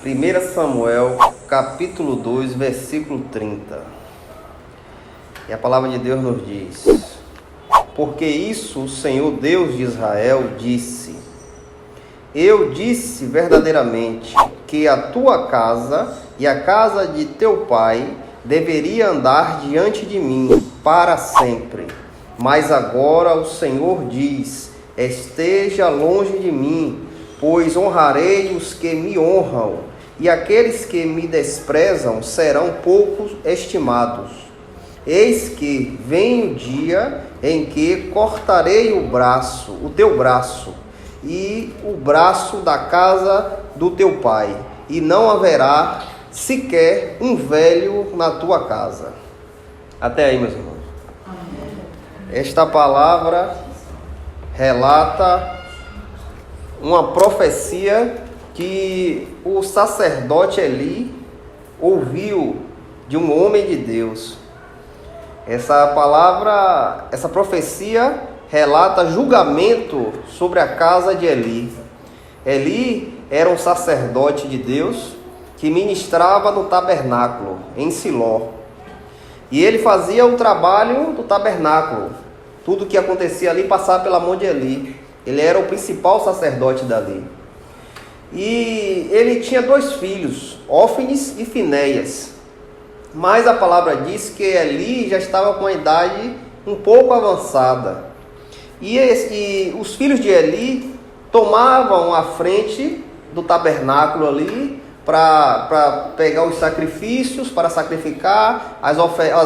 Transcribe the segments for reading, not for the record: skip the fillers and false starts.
1 Samuel, capítulo 2, versículo 30. E a palavra de Deus nos diz: porque isso o Senhor Deus de Israel disse: eu disse verdadeiramente que a tua casa e a casa de teu pai deveria andar diante de mim para sempre. Mas agora o Senhor diz: esteja longe de mim, pois honrarei os que me honram, e aqueles que me desprezam serão pouco estimados. Eis que vem o dia em que cortarei o teu braço, e o braço da casa do teu pai, e não haverá sequer um velho na tua casa. Até aí, meus irmãos. Esta palavra relata uma profecia que o sacerdote Eli ouviu de um homem de Deus. Essa profecia relata julgamento sobre a casa de Eli. Eli era um sacerdote de Deus que ministrava no tabernáculo, em Siló. E ele fazia o trabalho do tabernáculo. Tudo que acontecia ali passava pela mão de Eli. Ele era o principal sacerdote dali. E ele tinha 2 filhos, Ófines e Finéias. Mas a palavra diz que Eli já estava com a idade um pouco avançada. E os filhos de Eli tomavam a frente do tabernáculo ali para pegar os sacrifícios, para sacrificar as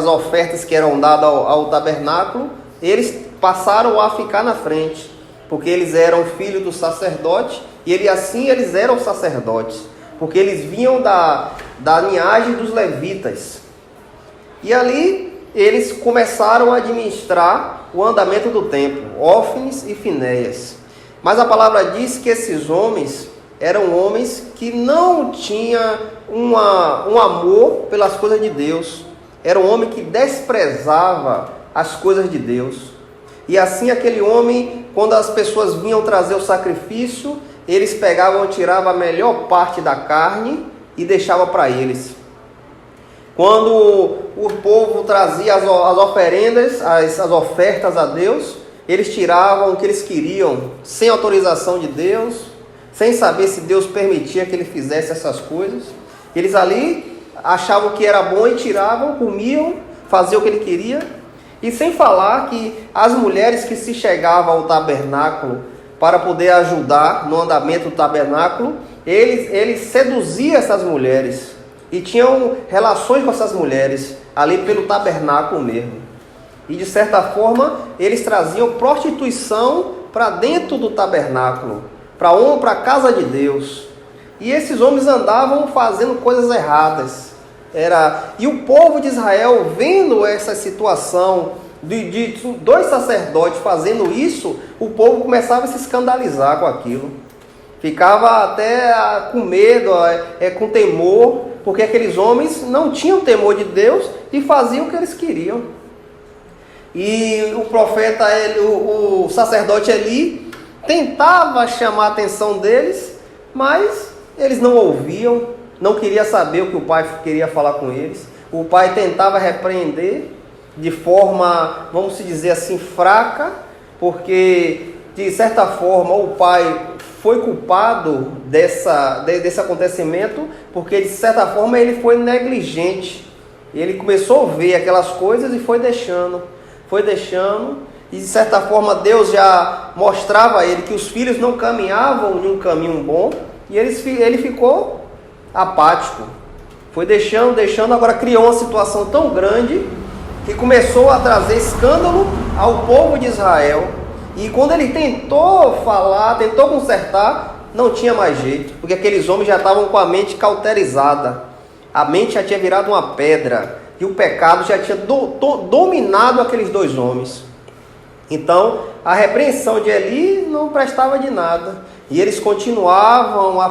ofertas que eram dadas ao tabernáculo. Eles passaram a ficar na frente, porque eles eram filhos do sacerdote, e eles eram sacerdotes, porque eles vinham da linhagem dos levitas. E ali eles começaram a administrar o andamento do templo, Ófines e Finéias. Mas a palavra diz que esses homens eram homens que não tinham um amor pelas coisas de Deus. Era um homem que desprezava as coisas de Deus. E assim aquele homem, quando as pessoas vinham trazer o sacrifício, eles pegavam e tiravam a melhor parte da carne e deixavam para eles. Quando o povo trazia as oferendas, as ofertas a Deus, eles tiravam o que eles queriam, sem autorização de Deus, sem saber se Deus permitia que ele fizesse essas coisas. Eles ali achavam que era bom e tiravam, comiam, faziam o que ele queria. E sem falar que as mulheres que se chegavam ao tabernáculo para poder ajudar no andamento do tabernáculo, eles seduziam essas mulheres e tinham relações com essas mulheres ali pelo tabernáculo mesmo. E de certa forma eles traziam prostituição para dentro do tabernáculo, para a casa de Deus. E esses homens andavam fazendo coisas erradas. E o povo de Israel, vendo essa situação de 2 sacerdotes fazendo isso, o povo começava a se escandalizar com aquilo. Ficava até com medo, com temor, porque aqueles homens não tinham temor de Deus e faziam o que eles queriam. E o profeta, o sacerdote Eli, tentava chamar a atenção deles, mas eles não ouviam, não queria saber o que o pai queria falar com eles. O pai tentava repreender de forma, vamos dizer assim, fraca, porque de certa forma o pai foi culpado desse acontecimento, porque de certa forma ele foi negligente. Ele começou a ver aquelas coisas e foi deixando, e de certa forma Deus já mostrava a ele que os filhos não caminhavam em um caminho bom, e ele ficou apático, foi deixando, agora criou uma situação tão grande que começou a trazer escândalo ao povo de Israel. E quando ele tentou falar, tentou consertar, não tinha mais jeito, porque aqueles homens já estavam com a mente cauterizada, a mente já tinha virado uma pedra, e o pecado já tinha dominado aqueles 2 homens. Então a repreensão de Eli não prestava de nada, e eles continuavam a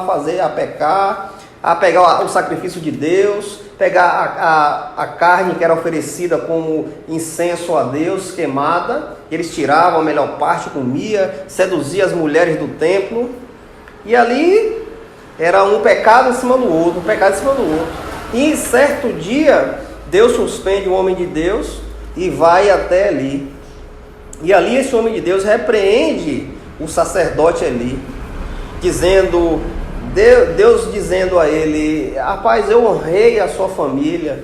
pecar, a pegar o sacrifício de Deus, pegar a carne que era oferecida como incenso a Deus, queimada. Eles tiravam a melhor parte, comia, seduzia as mulheres do templo. E ali Era um pecado em cima do outro, um pecado em cima do outro. E certo dia, Deus suspende o homem de Deus e vai até Eli. E ali esse homem de Deus repreende o sacerdote Eli, dizendo, Deus dizendo a ele: rapaz, eu honrei a sua família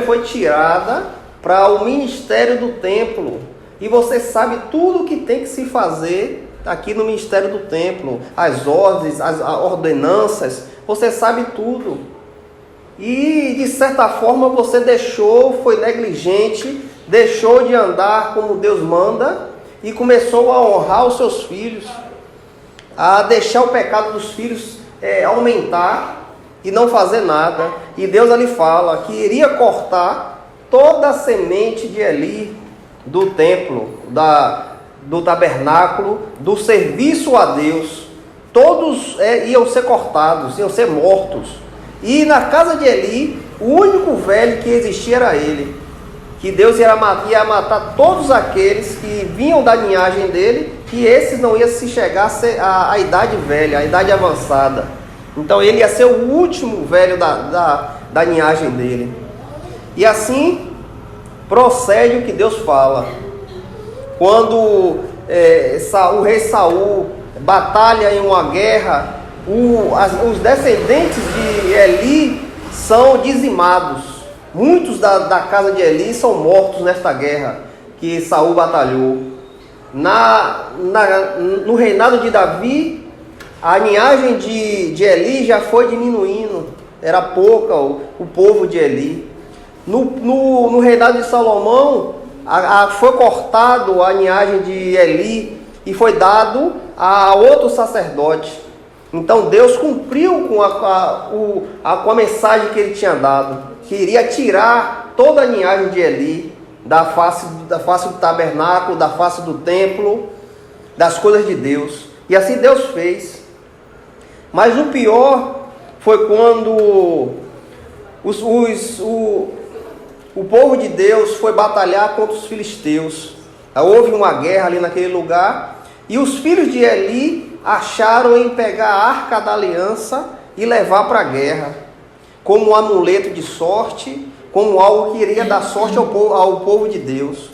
foi tirada para o ministério do templo, e você sabe tudo o que tem que se fazer aqui no ministério do templo, as ordens, as ordenanças, você sabe tudo. E de certa forma você foi negligente, deixou de andar como Deus manda e começou a honrar os seus filhos, a deixar o pecado dos filhos aumentar e não fazer nada. E Deus ali fala que iria cortar toda a semente de Eli do templo, do tabernáculo, do serviço a Deus. Todos iam ser cortados, iam ser mortos. E na casa de Eli, o único velho que existia era ele. Que Deus ia matar todos aqueles que vinham da linhagem dele, e esses não iam se chegar à idade velha, à idade avançada. Então ele ia ser o último velho da linhagem dele. E assim procede o que Deus fala. Quando o rei Saul batalha em uma guerra, os descendentes de Eli são dizimados. Muitos da casa de Eli são mortos nesta guerra que Saul batalhou. No reinado de Davi, a linhagem de Eli já foi diminuindo. Era pouca o povo de Eli. No reinado de Salomão, foi cortado a linhagem de Eli e foi dado a outro sacerdote. Então Deus cumpriu com a mensagem que ele tinha dado, que iria tirar toda a linhagem de Eli da face do tabernáculo, da face do templo, das coisas de Deus. E assim Deus fez. Mas o pior foi quando o povo de Deus foi batalhar contra os filisteus. Houve uma guerra ali naquele lugar, e os filhos de Eli acharam em pegar a arca da aliança e levar para a guerra, como um amuleto de sorte, como algo que iria dar sorte ao povo de Deus.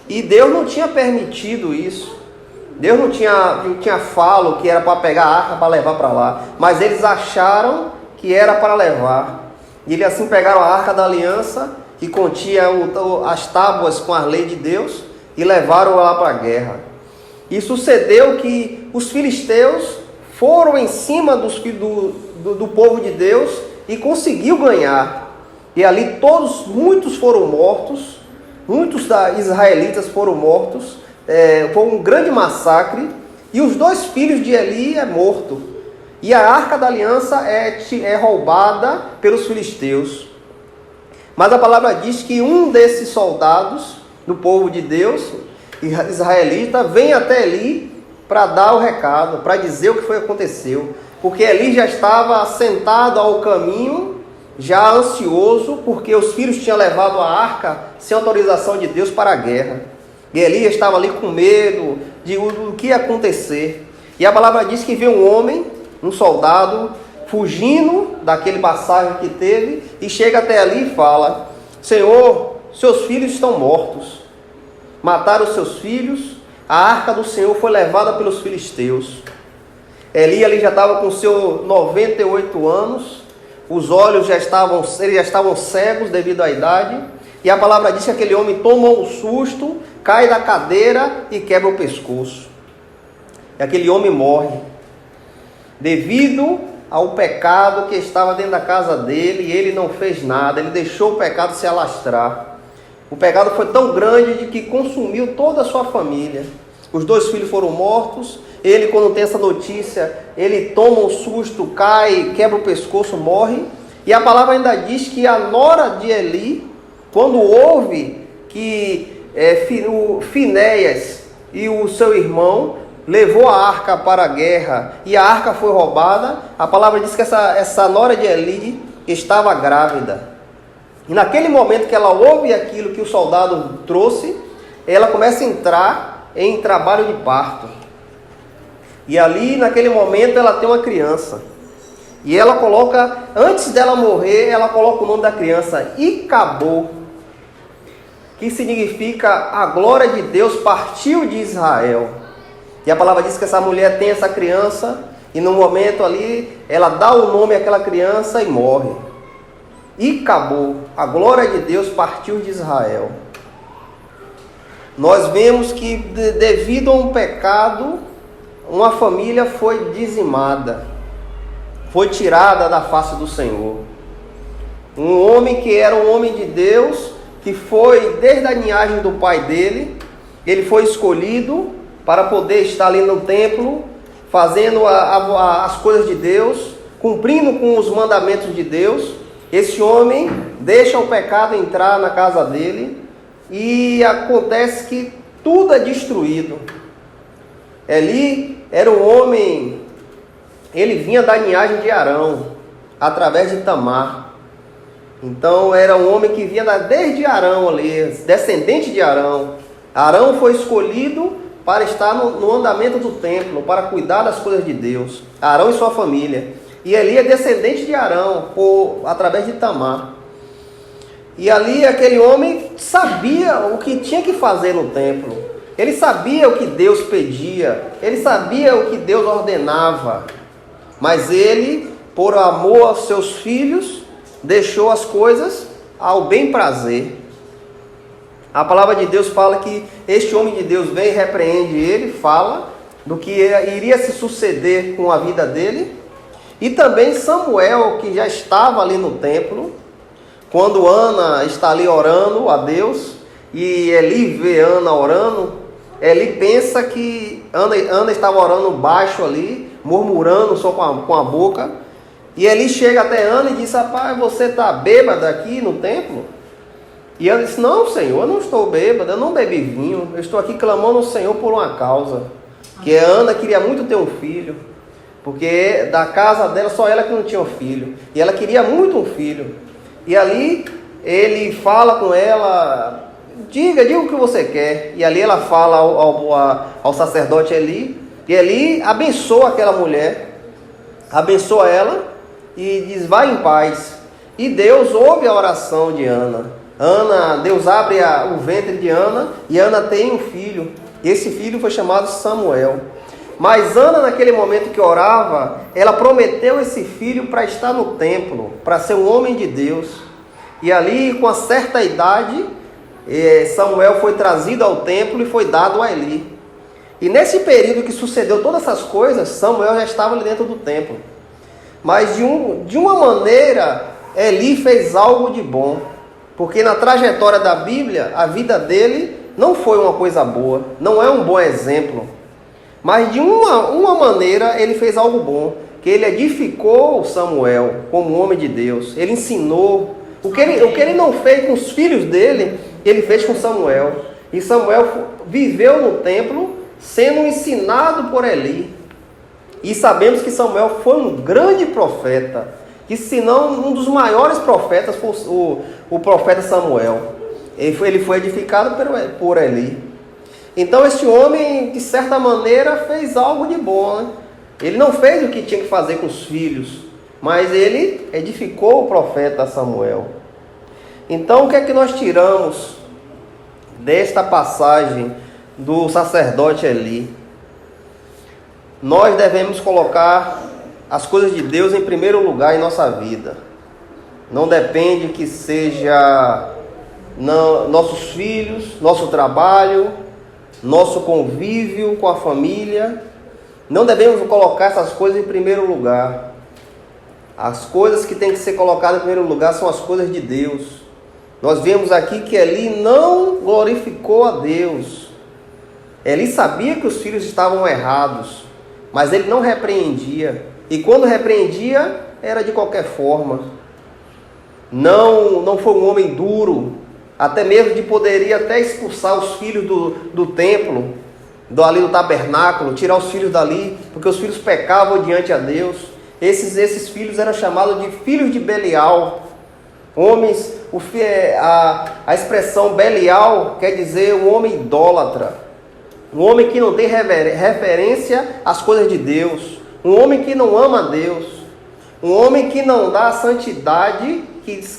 E Deus não tinha permitido isso. Deus não tinha falado que era para pegar a arca para levar para lá, mas eles acharam que era para levar. E eles assim pegaram a arca da aliança, que continha as tábuas com a lei de Deus, e levaram lá para a guerra. E sucedeu que os filisteus foram em cima do povo de Deus e conseguiu ganhar. E ali muitos foram mortos, muitos israelitas foram mortos. Foi um grande massacre, e os 2 filhos de Eli mortos. E a arca da aliança é roubada pelos filisteus. Mas a palavra diz que um desses soldados do povo de Deus, israelita, vem até Eli para dar o recado, para dizer o que aconteceu. Porque Eli já estava sentado ao caminho, já ansioso, porque os filhos tinham levado a arca sem autorização de Deus para a guerra. E Eli estava ali com medo do que ia acontecer. E a palavra diz que veio um homem, um soldado, fugindo daquele massacre que teve, e chega até ali e fala: Senhor, seus filhos estão mortos. Mataram os seus filhos, a arca do Senhor foi levada pelos filisteus. Eli ali já estava com seus 98 anos, os olhos já estavam cegos devido à idade, e a palavra diz que aquele homem toma um susto, cai da cadeira e quebra o pescoço. E aquele homem morre, devido ao pecado que estava dentro da casa dele, e ele não fez nada, ele deixou o pecado se alastrar. O pecado foi tão grande de que consumiu toda a sua família. Os 2 filhos foram mortos. Ele, quando tem essa notícia, ele toma um susto, cai, quebra o pescoço, morre. E a palavra ainda diz que a nora de Eli, quando ouve que o Finéias e o seu irmão levou a arca para a guerra e a arca foi roubada, a palavra diz que essa nora de Eli estava grávida. E naquele momento que ela ouve aquilo que o soldado trouxe, ela começa a entrar em trabalho de parto. E ali, naquele momento, ela tem uma criança. E ela coloca, antes dela morrer, ela coloca o nome da criança, Icabô, que significa a glória de Deus partiu de Israel. E a palavra diz que essa mulher tem essa criança, e no momento ali, ela dá o nome àquela criança e morre. Icabô, a glória de Deus partiu de Israel. Nós vemos que devido a um pecado, uma família foi dizimada, foi tirada da face do Senhor. Um homem que era um homem de Deus, que foi desde a linhagem do pai dele, ele foi escolhido para poder estar ali no templo, fazendo as coisas de Deus, cumprindo com os mandamentos de Deus. Esse homem deixa o pecado entrar na casa dele e acontece que tudo é destruído. Eli era um homem, ele vinha da linhagem de Arão, através de Tamar. Então era um homem que vinha desde Arão ali, descendente de Arão. Arão foi escolhido para estar no andamento do templo, para cuidar das coisas de Deus. Arão e sua família. E Eli é descendente de Arão, através de Tamar. E ali aquele homem sabia o que tinha que fazer no templo. Ele sabia o que Deus pedia. Ele sabia o que Deus ordenava. Mas ele, por amor aos seus filhos, deixou as coisas ao bem prazer. A palavra de Deus fala que este homem de Deus vem e repreende ele, fala do que iria se suceder com a vida dele. E também Samuel, que já estava ali no templo, quando Ana está ali orando a Deus, e Eli vê Ana orando, Eli pensa que Ana estava orando baixo ali, murmurando só com a boca. E Eli chega até Ana e diz: rapaz, você está bêbada aqui no templo? E Ana disse: não, Senhor, eu não estou bêbada, eu não bebi vinho, eu estou aqui clamando ao Senhor por uma causa. Que Ana queria muito ter um filho, porque da casa dela só ela que não tinha um filho, e ela queria muito um filho. E ali ele fala com ela: diga o que você quer. E ali ela fala ao sacerdote Eli, e Eli abençoa aquela mulher, abençoa ela e diz: vai em paz. E Deus ouve a oração de Ana. Deus abre o ventre de Ana, e Ana tem um filho. Esse filho foi chamado Samuel. Mas Ana, naquele momento que orava, ela prometeu esse filho para estar no templo, para ser um homem de Deus. E ali, com uma certa idade, Samuel foi trazido ao templo e foi dado a Eli. E nesse período que sucedeu todas essas coisas, Samuel já estava ali dentro do templo. Mas de uma maneira, Eli fez algo de bom. Porque na trajetória da Bíblia, a vida dele não foi uma coisa boa, não é um bom exemplo. Mas de uma maneira ele fez algo bom, que ele edificou Samuel como homem de Deus. Ele ensinou. O que ele não fez com os filhos dele, ele fez com Samuel. E Samuel viveu no templo sendo ensinado por Eli. E sabemos que Samuel foi um grande profeta, que se não um dos maiores profetas foi o profeta Samuel. Ele foi edificado por Eli. Então este homem, de certa maneira, fez algo de bom, né? Ele não fez o que tinha que fazer com os filhos, mas ele edificou o profeta Samuel. Então o que é que nós tiramos desta passagem do sacerdote Eli? Nós devemos colocar as coisas de Deus em primeiro lugar em nossa vida. Não depende que seja nossos filhos, nosso trabalho, nosso convívio com a família. Não devemos colocar essas coisas em primeiro lugar. As coisas que têm que ser colocadas em primeiro lugar são as coisas de Deus. Nós vemos aqui que Eli não glorificou a Deus. Eli sabia que os filhos estavam errados, mas ele não repreendia. E quando repreendia, era de qualquer forma. Não foi um homem duro, até mesmo poderia até expulsar os filhos do templo, ali do tabernáculo, tirar os filhos dali, porque os filhos pecavam diante a Deus. Esses filhos eram chamados de filhos de Belial. Homens, a expressão Belial quer dizer um homem idólatra, um homem que não tem referência às coisas de Deus, um homem que não ama a Deus. Um homem que não dá a santidade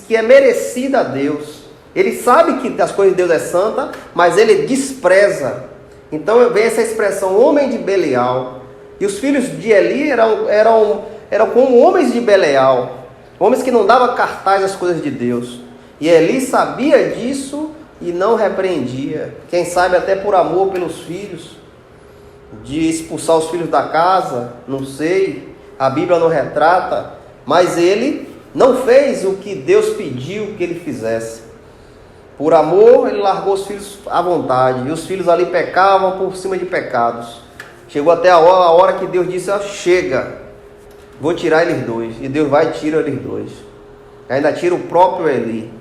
que é merecida a Deus. Ele sabe que as coisas de Deus é santa, mas ele despreza. Então vem essa expressão, homem de Belial. E os filhos de Eli eram como homens de Belial. Homens que não davam cartaz às coisas de Deus. E Eli sabia disso e não repreendia. Quem sabe até por amor pelos filhos. De expulsar os filhos da casa, não sei. A Bíblia não retrata. Mas ele não fez o que Deus pediu que ele fizesse. Por amor, ele largou os filhos à vontade. E os filhos ali pecavam por cima de pecados. Chegou até a hora que Deus disse, chega, vou tirar eles dois. E Deus vai e tira eles dois. Ainda tira o próprio Eli.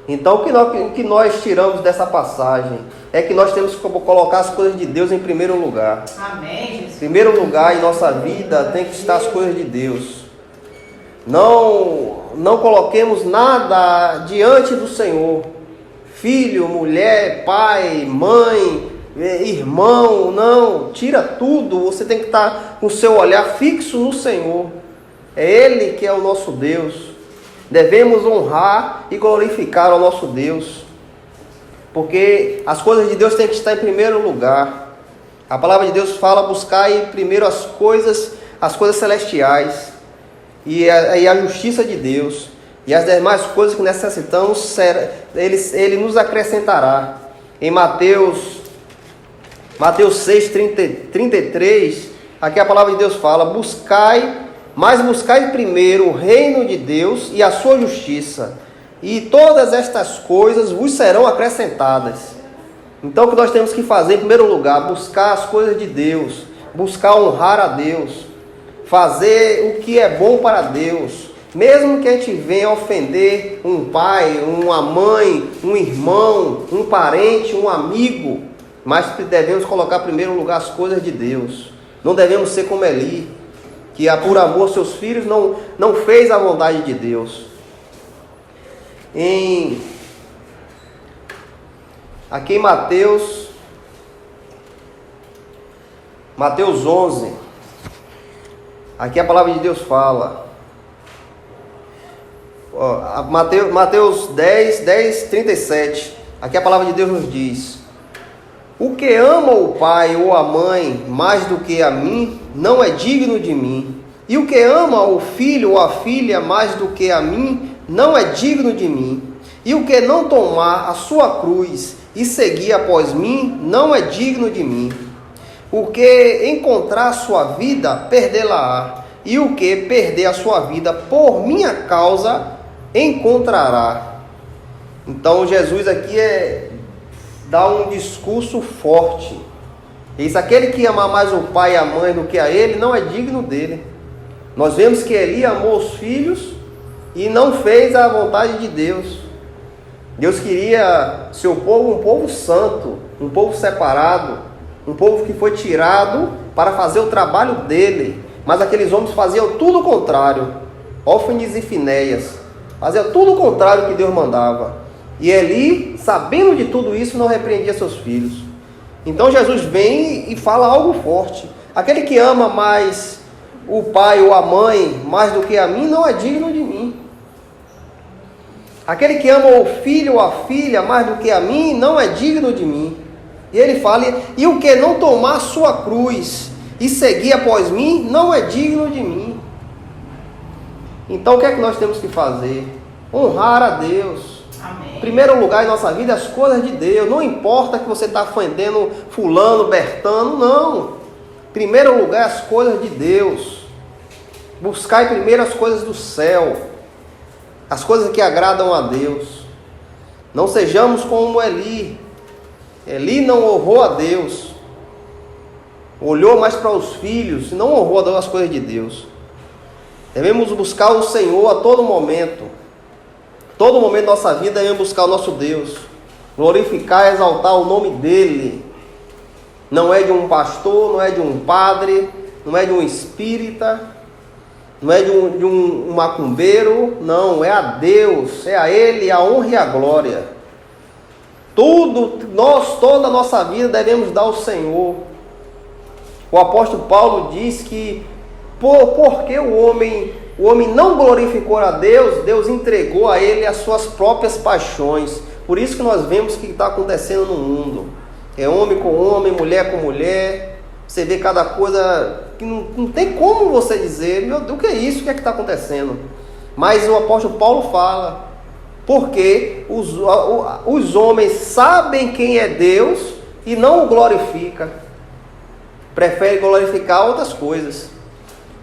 Então o que nós tiramos dessa passagem é que nós temos que colocar as coisas de Deus em primeiro lugar. Amém, Jesus. Em primeiro lugar em nossa vida tem que estar as coisas de Deus. Não coloquemos nada diante do Senhor. Filho, mulher, pai, mãe, irmão, não. Tira tudo. Você tem que estar com o seu olhar fixo no Senhor. É Ele que é o nosso Deus. Devemos honrar e glorificar ao nosso Deus. Porque as coisas de Deus têm que estar em primeiro lugar. A palavra de Deus fala, buscai primeiro as coisas celestiais. E a justiça de Deus, e as demais coisas que necessitamos, Ele nos acrescentará. Em Mateus 6, 33, aqui a palavra de Deus fala, buscai primeiro o reino de Deus e a sua justiça, e todas estas coisas vos serão acrescentadas. Então o que nós temos que fazer em primeiro lugar? Buscar as coisas de Deus, buscar honrar a Deus, fazer o que é bom para Deus, mesmo que a gente venha ofender um pai, uma mãe, um irmão, um parente, um amigo, mas devemos colocar em primeiro lugar as coisas de Deus. Não devemos ser como Eli, que por amor aos seus filhos não fez a vontade de Deus. Aqui em Mateus 11, aqui a palavra de Deus fala, Mateus 10, 37, aqui a palavra de Deus nos diz, o que ama o pai ou a mãe mais do que a mim, não é digno de mim, e o que ama o filho ou a filha mais do que a mim, não é digno de mim, e o que não tomar a sua cruz e seguir após mim, não é digno de mim. O que encontrar a sua vida, perdê-la-á. E o que perder a sua vida por minha causa, encontrará. Então Jesus aqui dá um discurso forte. Diz, aquele que amar mais o pai e a mãe do que a ele, não é digno dele. Nós vemos que Eli amou os filhos e não fez a vontade de Deus. Deus queria seu povo um povo santo, um povo separado, um povo que foi tirado para fazer o trabalho dele. Mas aqueles homens faziam tudo o contrário. Hófines e Finéias faziam tudo o contrário que Deus mandava. E Eli, sabendo de tudo isso, não repreendia seus filhos. Então Jesus vem e fala algo forte. Aquele que ama mais o pai ou a mãe mais do que a mim, não é digno de mim. Aquele que ama o filho ou a filha mais do que a mim, não é digno de mim. E ele fala, e o que não tomar sua cruz e seguir após mim, não é digno de mim. Então o que é que nós temos que fazer? Honrar a Deus. Amém. Em primeiro lugar em nossa vida, as coisas de Deus. Não importa que você está ofendendo fulano, bertano, não. Em primeiro lugar, as coisas de Deus. Buscar primeiro as coisas do céu. As coisas que agradam a Deus. Não sejamos como Eli. Eli não honrou a Deus. Olhou mais para os filhos e não honrou as coisas de Deus. Devemos buscar o Senhor a todo momento. Todo momento da nossa vida devemos buscar o nosso Deus. Glorificar e exaltar o nome dEle. Não é de um pastor, não é de um padre, não é de um espírita, não é de um macumbeiro, não, é a Deus, é a Ele a honra e a glória. Toda a nossa vida devemos dar ao Senhor. O apóstolo Paulo diz que Porque o homem não glorificou a Deus, Deus entregou a ele as suas próprias paixões. Por isso que nós vemos o que está acontecendo no mundo. É homem com homem, mulher com mulher. Você vê cada coisa que não tem como você dizer, meu Deus, o que é isso? O que é que está acontecendo? Mas o apóstolo Paulo fala, porque os homens sabem quem é Deus e não o glorifica. Prefere glorificar outras coisas.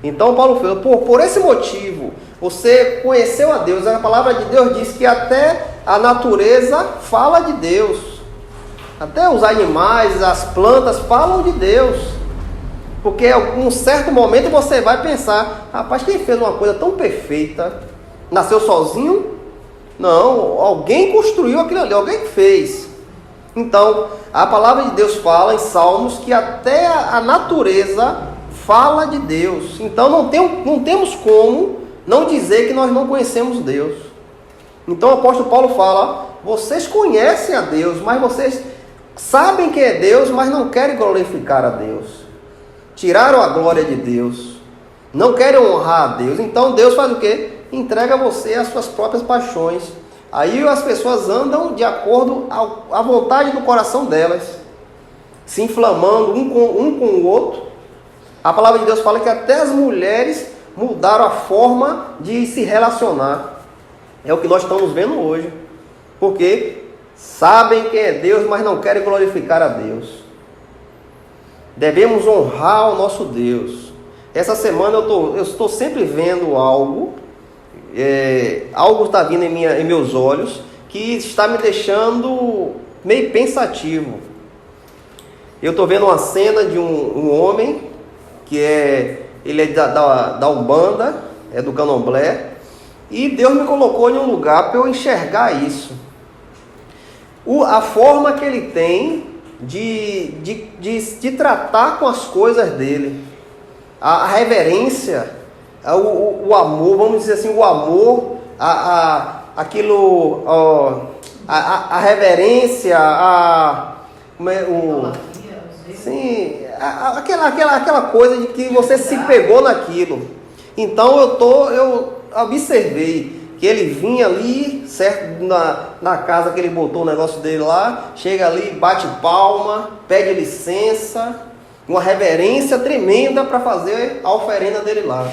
Então Paulo fala, por esse motivo, você conheceu a Deus. A palavra de Deus diz que até a natureza fala de Deus. Até os animais, as plantas falam de Deus. Porque em um certo momento você vai pensar, rapaz, quem fez uma coisa tão perfeita? Nasceu sozinho? Não, alguém construiu aquilo ali, alguém fez. Então, a palavra de Deus fala em Salmos que até a natureza fala de Deus. Então não temos como não dizer que nós não conhecemos Deus. Então o apóstolo Paulo fala, vocês conhecem a Deus, mas vocês sabem que é Deus, mas não querem glorificar a Deus. Tiraram a glória de Deus. Não querem honrar a Deus. Então Deus faz o quê? Entrega a você as suas próprias paixões. Aí as pessoas andam de acordo à vontade do coração delas, se inflamando um com o outro. A palavra de Deus fala que até as mulheres mudaram a forma de se relacionar. É o que nós estamos vendo hoje. Porque sabem quem é Deus, mas não querem glorificar a Deus. Devemos honrar o nosso Deus. Essa semana eu estou sempre vendo algo está vindo em meus olhos, que está me deixando meio pensativo. Eu estou vendo uma cena de um homem, ele é da Umbanda, é do Candomblé, e Deus me colocou em um lugar para eu enxergar isso. A forma que ele tem de tratar com as coisas dele, a reverência, o amor, vamos dizer assim, o amor, a reverência, sim, aquela coisa de que você se pegou naquilo. Então eu observei que ele vinha ali, certo, na casa que ele botou o negócio dele lá, chega ali, bate palma, pede licença, uma reverência tremenda para fazer a oferenda dele lá.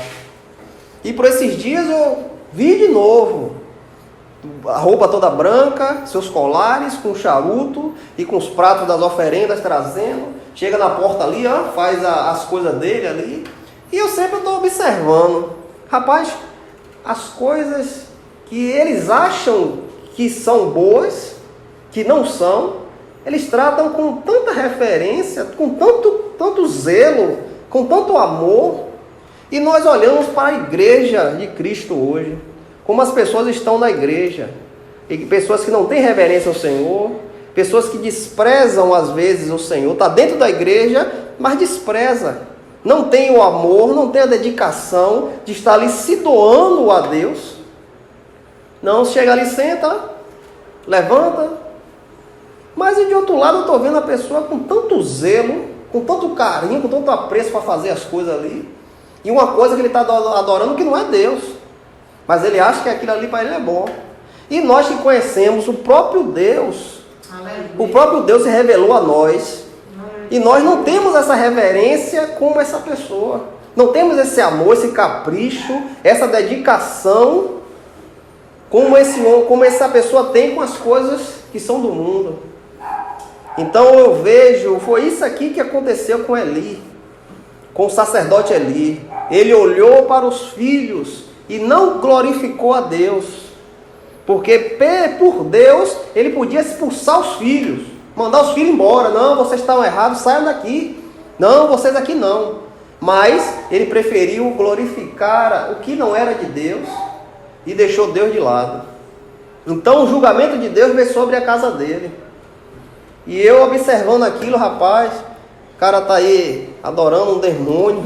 E por esses dias eu vi de novo, a roupa toda branca, seus colares com charuto e com os pratos das oferendas trazendo, chega na porta ali, faz as coisas dele ali, e eu sempre estou observando, rapaz, as coisas que eles acham que são boas, que não são, eles tratam com tanta referência, com tanto zelo, com tanto amor. E nós olhamos para a igreja de Cristo hoje, como as pessoas estão na igreja, e pessoas que não têm reverência ao Senhor, pessoas que desprezam às vezes o Senhor, está dentro da igreja, mas despreza, não tem o amor, não tem a dedicação de estar ali se doando a Deus. Não, chega ali, senta, levanta, mas de outro lado eu estou vendo a pessoa com tanto zelo, com tanto carinho, com tanto apreço para fazer as coisas ali. E uma coisa que ele está adorando que não é Deus, mas ele acha que aquilo ali para ele é bom. E nós que conhecemos o próprio Deus, o próprio Deus se revelou a nós. E nós não temos essa reverência como essa pessoa. Não temos esse amor, esse capricho, essa dedicação como essa pessoa tem com as coisas que são do mundo. Então eu vejo, foi isso aqui que aconteceu com Eli, com o sacerdote Eli. Ele olhou para os filhos e não glorificou a Deus, porque por Deus ele podia expulsar os filhos, mandar os filhos embora. Não, vocês estão errados, saiam daqui. Não, vocês aqui não. Mas ele preferiu glorificar o que não era de Deus e deixou Deus de lado. Então o julgamento de Deus veio sobre a casa dele. E eu observando aquilo, rapaz, o cara está aí adorando um demônio,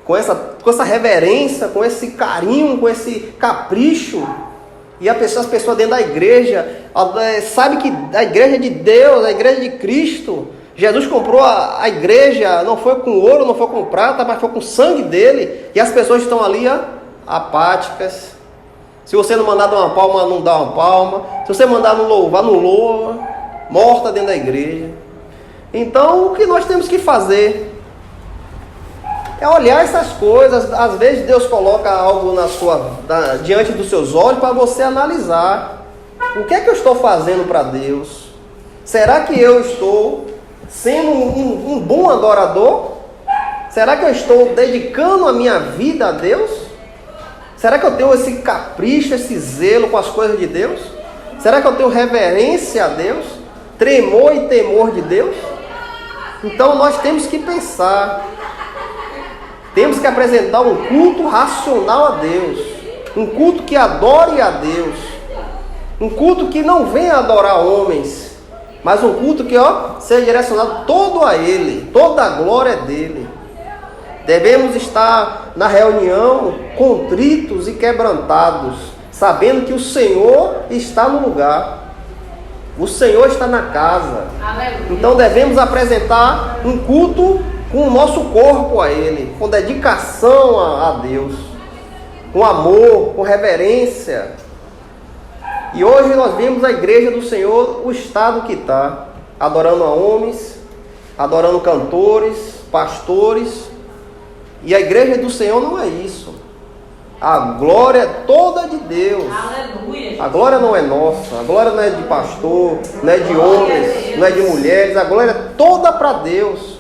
com essa reverência, com esse carinho, com esse capricho. E as pessoas dentro da igreja, sabe que a igreja de Deus, a igreja de Cristo, Jesus comprou a igreja, não foi com ouro, não foi com prata, mas foi com o sangue dele. E as pessoas estão ali apáticas. Se você não mandar dar uma palma, não dá uma palma. Se você mandar não louvar, não louva. Morta dentro da igreja. Então, o que nós temos que fazer é olhar essas coisas. Às vezes Deus coloca algo diante dos seus olhos para você analisar. O que é que eu estou fazendo para Deus? Será que eu estou sendo um bom adorador? Será que eu estou dedicando a minha vida a Deus? Será que eu tenho esse capricho, esse zelo com as coisas de Deus? Será que eu tenho reverência a Deus? Tremor e temor de Deus? Então nós temos que pensar. Temos que apresentar um culto racional a Deus. Um culto que adore a Deus. Um culto que não venha adorar homens, mas um culto que seja direcionado todo a Ele. Toda a glória é dele. Devemos estar na reunião contritos e quebrantados, sabendo que o Senhor está no lugar. O Senhor está na casa. Aleluia. Então devemos apresentar um culto com o nosso corpo a Ele, com dedicação a Deus, com amor, com reverência. E hoje nós vemos a igreja do Senhor, o estado que está, adorando a homens, adorando cantores, pastores. E a igreja do Senhor não é isso. A glória é toda de Deus. Aleluia. A glória não é nossa, a glória não é de pastor, não é de homens, não é de mulheres, a glória é toda para Deus.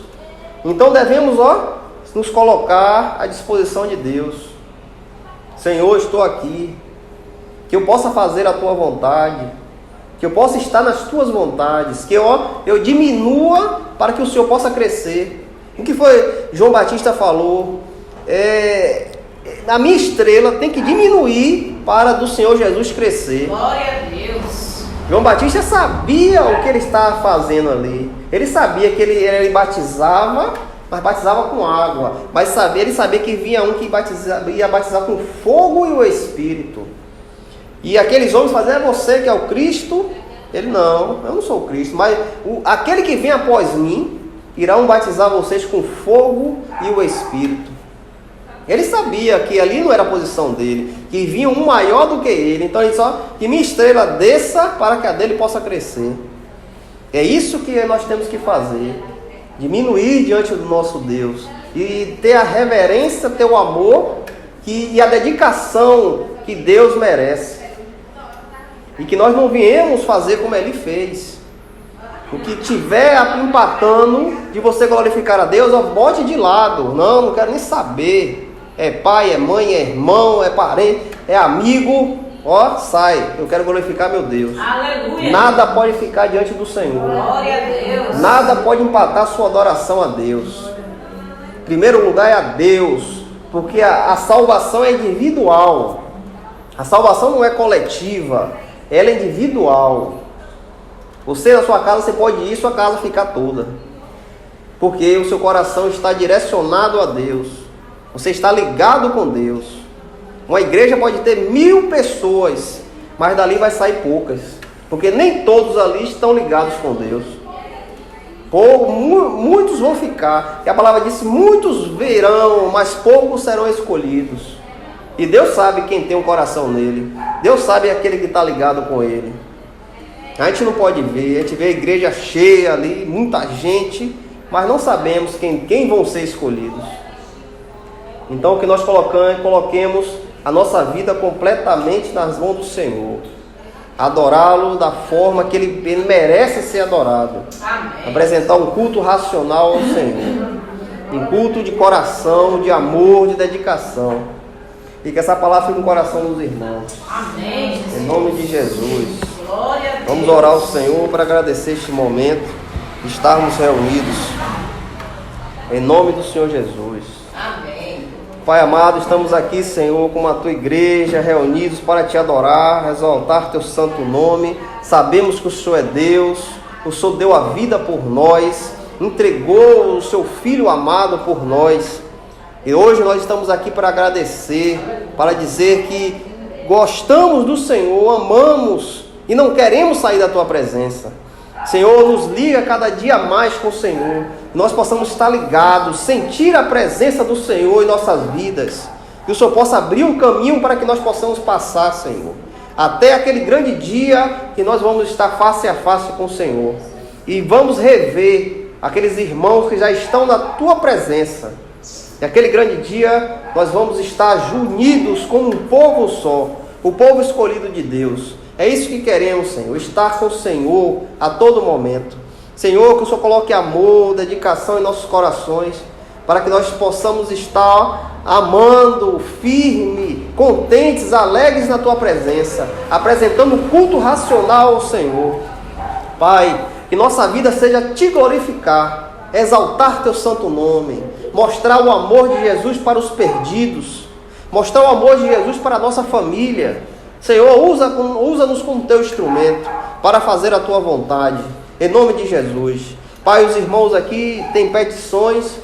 Então devemos nos colocar à disposição de Deus. Senhor, estou aqui. Que eu possa fazer a tua vontade, que eu possa estar nas tuas vontades, que eu diminua para que o Senhor possa crescer. O que foi João Batista falou? A minha estrela tem que diminuir para do Senhor Jesus crescer. Glória a Deus. João Batista sabia o que ele estava fazendo ali. Ele sabia que ele batizava, mas batizava com água. Mas ele sabia que vinha um que ia batizar com fogo e o Espírito. E aqueles homens faziam, você que é o Cristo? Ele, não, eu não sou o Cristo, mas aquele que vem após mim, irão batizar vocês com fogo e o Espírito. Ele sabia que ali não era a posição dele, que vinha um maior do que ele. Então ele só, que minha estrela desça para que a dele possa crescer. É isso que nós temos que fazer, diminuir diante do nosso Deus, e ter a reverência, ter o amor e a dedicação que Deus merece. E que nós não viemos fazer como ele fez. O que tiver empatando de você glorificar a Deus, bote de lado. Não quero nem saber. É pai, é mãe, é irmão, é parente, é amigo. Sai. Eu quero glorificar meu Deus. Aleluia. Nada pode ficar diante do Senhor. Glória a Deus. Nada pode empatar sua adoração a Deus. Em primeiro lugar é a Deus. Porque a salvação é individual. A salvação não é coletiva. Ela é individual. Você na sua casa, você pode ir, sua casa ficar toda. Porque o seu coração está direcionado a Deus. Você está ligado com Deus. Uma igreja pode ter 1000 pessoas, mas dali vai sair poucas. Porque nem todos ali estão ligados com Deus. Muitos vão ficar. E a palavra diz, muitos virão, mas poucos serão escolhidos. E Deus sabe quem tem um coração nele. Deus sabe aquele que está ligado com ele. A gente não pode ver. A gente vê a igreja cheia ali, muita gente, mas não sabemos quem vão ser escolhidos. Então que nós coloquemos a nossa vida completamente nas mãos do Senhor. Adorá-lo da forma que ele merece ser adorado. Amém. Apresentar um culto racional ao Senhor. Um culto de coração, de amor, de dedicação. E que essa palavra fique no coração dos irmãos. Amém. Em nome de Jesus. Glória a Deus. Vamos orar ao Senhor para agradecer este momento de estarmos reunidos. Em nome do Senhor Jesus. Amém. Pai amado, estamos aqui, Senhor, como a tua igreja, reunidos para te adorar, exaltar teu santo nome. Sabemos que o Senhor é Deus. O Senhor deu a vida por nós. Entregou o seu Filho amado por nós. E hoje nós estamos aqui para agradecer, para dizer que gostamos do Senhor, amamos e não queremos sair da tua presença. Senhor, nos liga cada dia mais com o Senhor. Nós possamos estar ligados, sentir a presença do Senhor em nossas vidas. Que o Senhor possa abrir um caminho para que nós possamos passar, Senhor. Até aquele grande dia que nós vamos estar face a face com o Senhor. E vamos rever aqueles irmãos que já estão na Tua presença. E aquele grande dia nós vamos estar unidos como um povo só. O povo escolhido de Deus. É isso que queremos, Senhor. Estar com o Senhor a todo momento. Senhor, que o Senhor coloque amor, dedicação em nossos corações, para que nós possamos estar amando, firme, contentes, alegres na Tua presença, apresentando um culto racional ao Senhor. Pai, que nossa vida seja Te glorificar, exaltar Teu santo nome, mostrar o amor de Jesus para os perdidos, mostrar o amor de Jesus para a nossa família. Senhor, usa-nos como Teu instrumento para fazer a Tua vontade, em nome de Jesus. Pai, os irmãos aqui têm petições,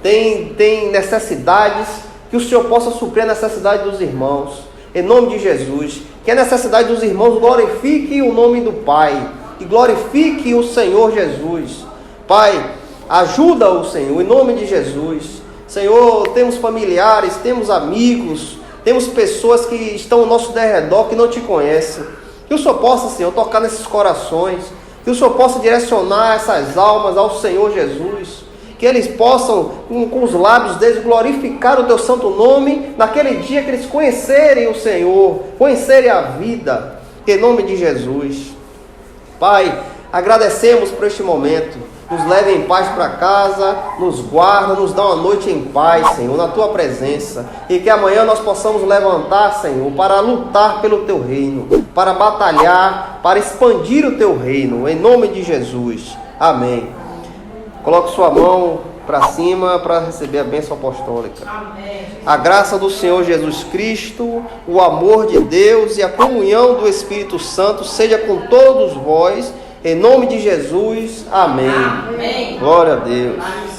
têm necessidades, que o Senhor possa suprir a necessidade dos irmãos, em nome de Jesus. Que a necessidade dos irmãos glorifique o nome do Pai, e glorifique o Senhor Jesus. Pai, ajuda o Senhor, em nome de Jesus. Senhor, temos familiares, temos amigos, temos pessoas que estão ao nosso derredor que não Te conhecem. Que o Senhor possa, Senhor, tocar nesses corações. Que o Senhor possa direcionar essas almas ao Senhor Jesus. Que eles possam, com os lábios deles, glorificar o Teu santo nome naquele dia que eles conhecerem o Senhor, conhecerem a vida. Em nome de Jesus. Pai, agradecemos por este momento. Nos leve em paz para casa, nos guarda, nos dá uma noite em paz, Senhor, na Tua presença. E que amanhã nós possamos levantar, Senhor, para lutar pelo Teu reino, para batalhar, para expandir o Teu reino, em nome de Jesus. Amém. Coloque sua mão para cima para receber a bênção apostólica. Amém. A graça do Senhor Jesus Cristo, o amor de Deus e a comunhão do Espírito Santo seja com todos vós. Em nome de Jesus, amém. Amém. Glória a Deus. Amém.